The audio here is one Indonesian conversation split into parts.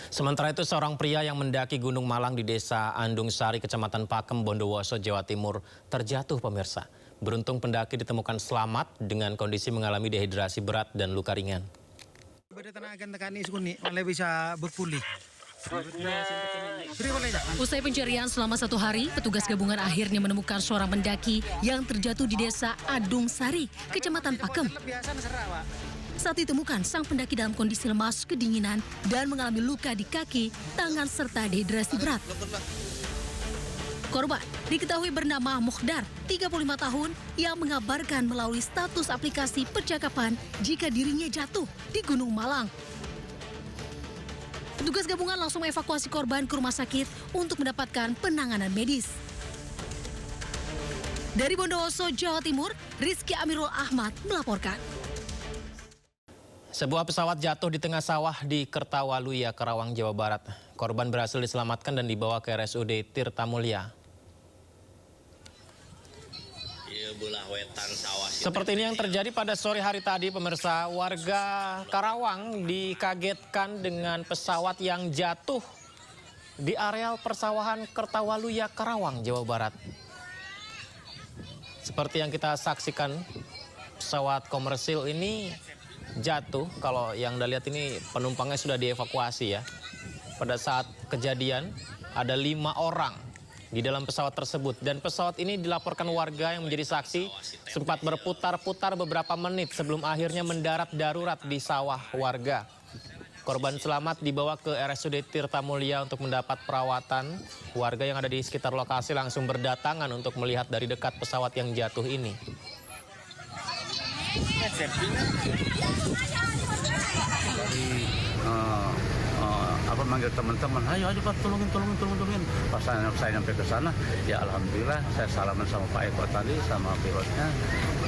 Sementara itu seorang pria yang mendaki Gunung Malang di desa Andung Sari, Kecamatan Pakem, Bondowoso, Jawa Timur terjatuh pemirsa. Beruntung pendaki ditemukan selamat dengan kondisi mengalami dehidrasi berat dan luka ringan. Usai pencarian selama 1 hari, petugas gabungan akhirnya menemukan seorang pendaki yang terjatuh di desa Andung Sari, Kecamatan Pakem. Saat ditemukan, sang pendaki dalam kondisi lemas, kedinginan, dan mengalami luka di kaki, tangan, serta dehidrasi berat. Korban diketahui bernama Mukhdar, 35 tahun, yang mengabarkan melalui status aplikasi percakapan jika dirinya jatuh di Gunung Malang. Petugas gabungan langsung evakuasi korban ke rumah sakit untuk mendapatkan penanganan medis. Dari Bondowoso, Jawa Timur, Rizky Amirul Ahmad melaporkan. Sebuah pesawat jatuh di tengah sawah di Kertawaluya, Karawang, Jawa Barat. Korban berhasil diselamatkan dan dibawa ke RSUD Tirtamulya. Seperti ini yang terjadi pada sore hari tadi, pemirsa. Warga Karawang dikagetkan dengan pesawat yang jatuh di areal persawahan Kertawaluya, Karawang, Jawa Barat. Seperti yang kita saksikan, pesawat komersil ini jatuh. Kalau yang Anda lihat ini penumpangnya sudah dievakuasi ya. Pada saat kejadian ada 5 orang di dalam pesawat tersebut. Dan pesawat ini dilaporkan warga yang menjadi saksi sempat berputar-putar beberapa menit sebelum akhirnya mendarat darurat di sawah warga. Korban selamat dibawa ke RSUD Tirtamulya untuk mendapat perawatan. Warga yang ada di sekitar lokasi langsung berdatangan untuk melihat dari dekat pesawat yang jatuh ini. Manggil teman-teman, ayo Pak, tolongin. Pas saya nyampe ke sana, ya alhamdulillah saya salaman sama Pak Eko tadi, sama pilotnya.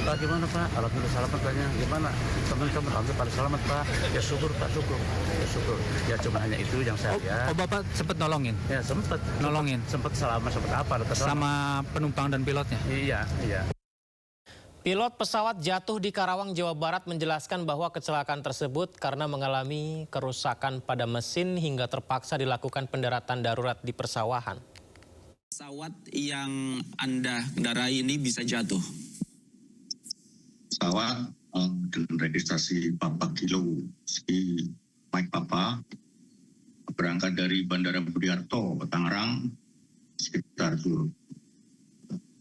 Pak, gimana Pak? Alhamdulillah selamat, tanya gimana? Teman-teman, alhamdulillah pada selamat Pak. Ya syukur Pak, syukur. Ya cuma hanya itu yang saya lihat. Oh Bapak sempat nolongin? Ya sempat. Nolongin? Sempat salaman, sempat apa? Sama penumpang dan pilotnya? Iya. Pilot pesawat jatuh di Karawang, Jawa Barat menjelaskan bahwa kecelakaan tersebut karena mengalami kerusakan pada mesin hingga terpaksa dilakukan pendaratan darurat di persawahan. Pesawat yang Anda kendarai ini bisa jatuh. Pesawat dengan registrasi Papa Kilo Mike Papa berangkat dari Bandara Budiarto, Tangerang, sekitar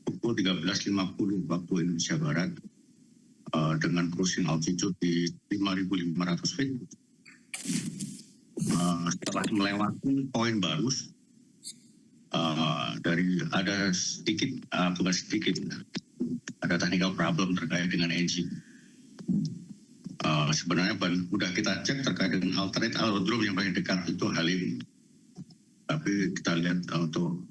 pukul 13.50 waktu Indonesia Barat dengan cruising altitude di 5.500 feet. Setelah melewati poin Barus, ada sedikit, bukan sedikit, ada technical problem terkait dengan engine. Sebenarnya sudah kita cek terkait dengan alternate aerodrome yang paling dekat itu Halim. Tapi kita lihat untuk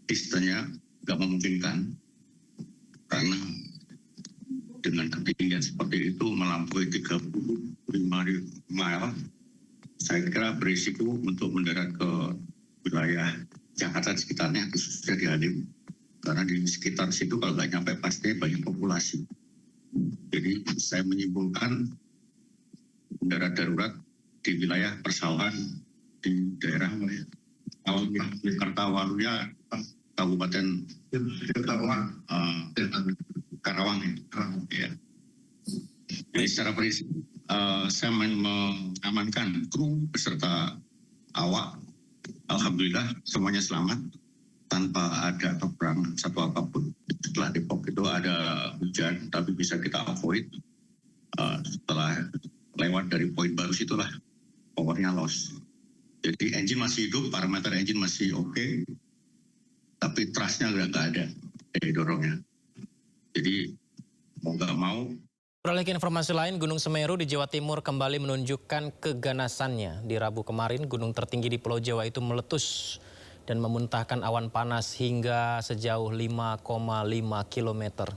distance-nya nggak memungkinkan karena dengan ketinggian seperti itu melampaui 35 mile, saya kira berisiko untuk mendarat ke wilayah Jakarta sekitarnya, khususnya di Halim, karena di sekitar situ kalau nggak nyampe pasti banyak populasi. Jadi saya menyimpulkan mendarat darurat di wilayah persawahan di daerah Kertawaluya, Kabupaten Karawang. Ya. Jadi secara prinsip saya mengamankan kru beserta awak. Alhamdulillah semuanya selamat tanpa ada kekurangan satu apapun. Setelah Depok itu ada hujan tapi bisa kita avoid. Setelah lewat dari poin Barus itulah powernya loss. Jadi engine masih hidup, parameter engine masih oke. Tapi trustnya udah nggak ada dari dorongnya. Jadi mau nggak mau. Beralih ke informasi lain, Gunung Semeru di Jawa Timur kembali menunjukkan keganasannya. Di Rabu kemarin, gunung tertinggi di Pulau Jawa itu meletus dan memuntahkan awan panas hingga sejauh 5,5 kilometer.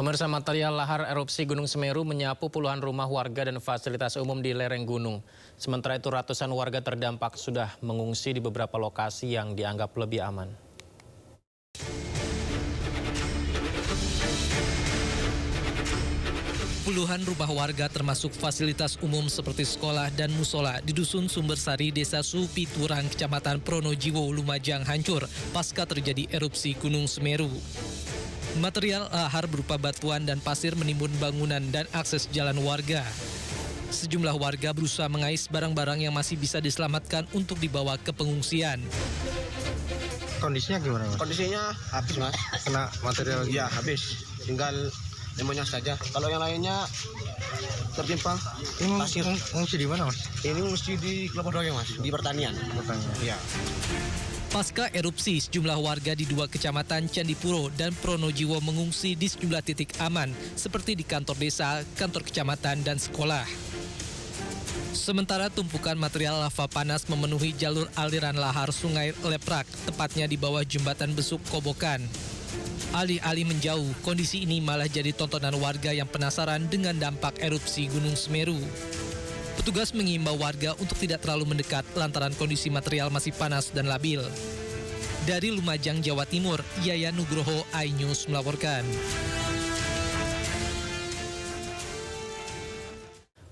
Pemirsa, material lahar erupsi Gunung Semeru menyapu puluhan rumah warga dan fasilitas umum di lereng gunung. Sementara itu ratusan warga terdampak sudah mengungsi di beberapa lokasi yang dianggap lebih aman. Puluhan rumah warga termasuk fasilitas umum seperti sekolah dan musola di Dusun Sumbersari, Desa Supiturang, Kecamatan Pronojiwo, Lumajang hancur pasca terjadi erupsi Gunung Semeru. Material lahar berupa batuan dan pasir menimbun bangunan dan akses jalan warga. Sejumlah warga berusaha mengais barang-barang yang masih bisa diselamatkan untuk dibawa ke pengungsian. Kondisinya gimana, Mas? Kondisinya habis, Mas. Kena material gitu? Iya, habis. Tinggal demonya saja. Kalau yang lainnya tertimpa pasir. Ngungsi di mana, Mas? Ini mesti di Kelapa Doyong, Mas. Di pertanian. Iya. Pasca erupsi, sejumlah warga di dua kecamatan Candipuro dan Pronojiwo mengungsi di sejumlah titik aman, seperti di kantor desa, kantor kecamatan, dan sekolah. Sementara tumpukan material lava panas memenuhi jalur aliran lahar Sungai Leprak, tepatnya di bawah jembatan Besuk Kobokan. Alih-alih menjauh, kondisi ini malah jadi tontonan warga yang penasaran dengan dampak erupsi Gunung Semeru. Petugas mengimbau warga untuk tidak terlalu mendekat lantaran kondisi material masih panas dan labil. Dari Lumajang, Jawa Timur, Yaya Nugroho, iNews melaporkan.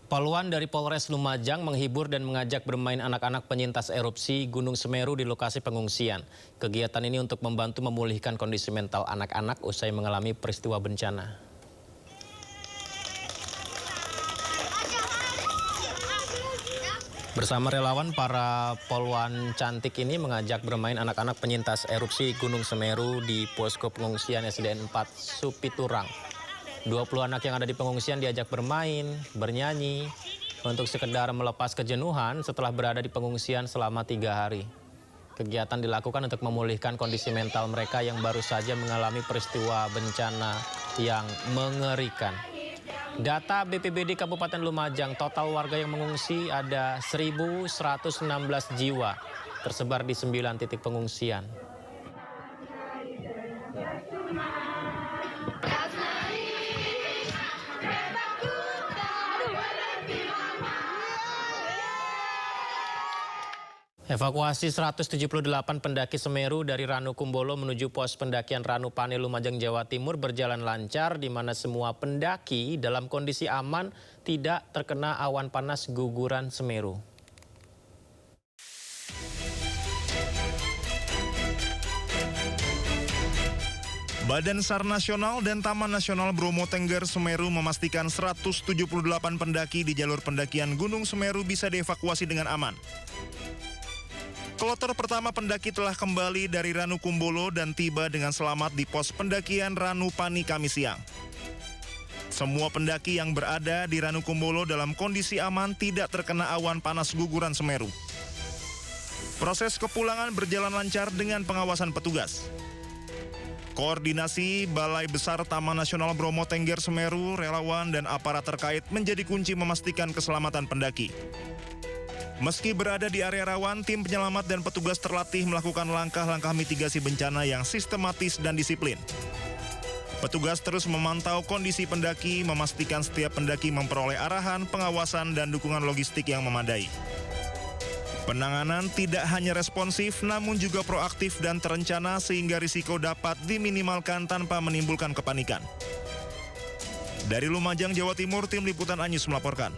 Poluan dari Polres Lumajang menghibur dan mengajak bermain anak-anak penyintas erupsi Gunung Semeru di lokasi pengungsian. Kegiatan ini untuk membantu memulihkan kondisi mental anak-anak usai mengalami peristiwa bencana. Bersama relawan, para poluan cantik ini mengajak bermain anak-anak penyintas erupsi Gunung Semeru di posko pengungsian SDN 4 Supiturang. 20 anak yang ada di pengungsian diajak bermain, bernyanyi, untuk sekedar melepas kejenuhan setelah berada di pengungsian selama 3 hari. Kegiatan dilakukan untuk memulihkan kondisi mental mereka yang baru saja mengalami peristiwa bencana yang mengerikan. Data BPBD Kabupaten Lumajang, total warga yang mengungsi ada 1.116 jiwa, tersebar di 9 titik pengungsian. Evakuasi 178 pendaki Semeru dari Ranu Kumbolo menuju pos pendakian Ranu Pane, Lumajang, Jawa Timur berjalan lancar, di mana semua pendaki dalam kondisi aman, tidak terkena awan panas guguran Semeru. Badan SAR Nasional dan Taman Nasional Bromo Tengger Semeru memastikan 178 pendaki di jalur pendakian Gunung Semeru bisa dievakuasi dengan aman. Kloter pertama pendaki telah kembali dari Ranu Kumbolo dan tiba dengan selamat di pos pendakian Ranu Pani Kamis siang. Semua pendaki yang berada di Ranu Kumbolo dalam kondisi aman, tidak terkena awan panas guguran Semeru. Proses kepulangan berjalan lancar dengan pengawasan petugas. Koordinasi Balai Besar Taman Nasional Bromo Tengger Semeru, relawan, dan aparat terkait menjadi kunci memastikan keselamatan pendaki. Meski berada di area rawan, tim penyelamat dan petugas terlatih melakukan langkah-langkah mitigasi bencana yang sistematis dan disiplin. Petugas terus memantau kondisi pendaki, memastikan setiap pendaki memperoleh arahan, pengawasan, dan dukungan logistik yang memadai. Penanganan tidak hanya responsif, namun juga proaktif dan terencana sehingga risiko dapat diminimalkan tanpa menimbulkan kepanikan. Dari Lumajang, Jawa Timur, tim liputan iNews melaporkan.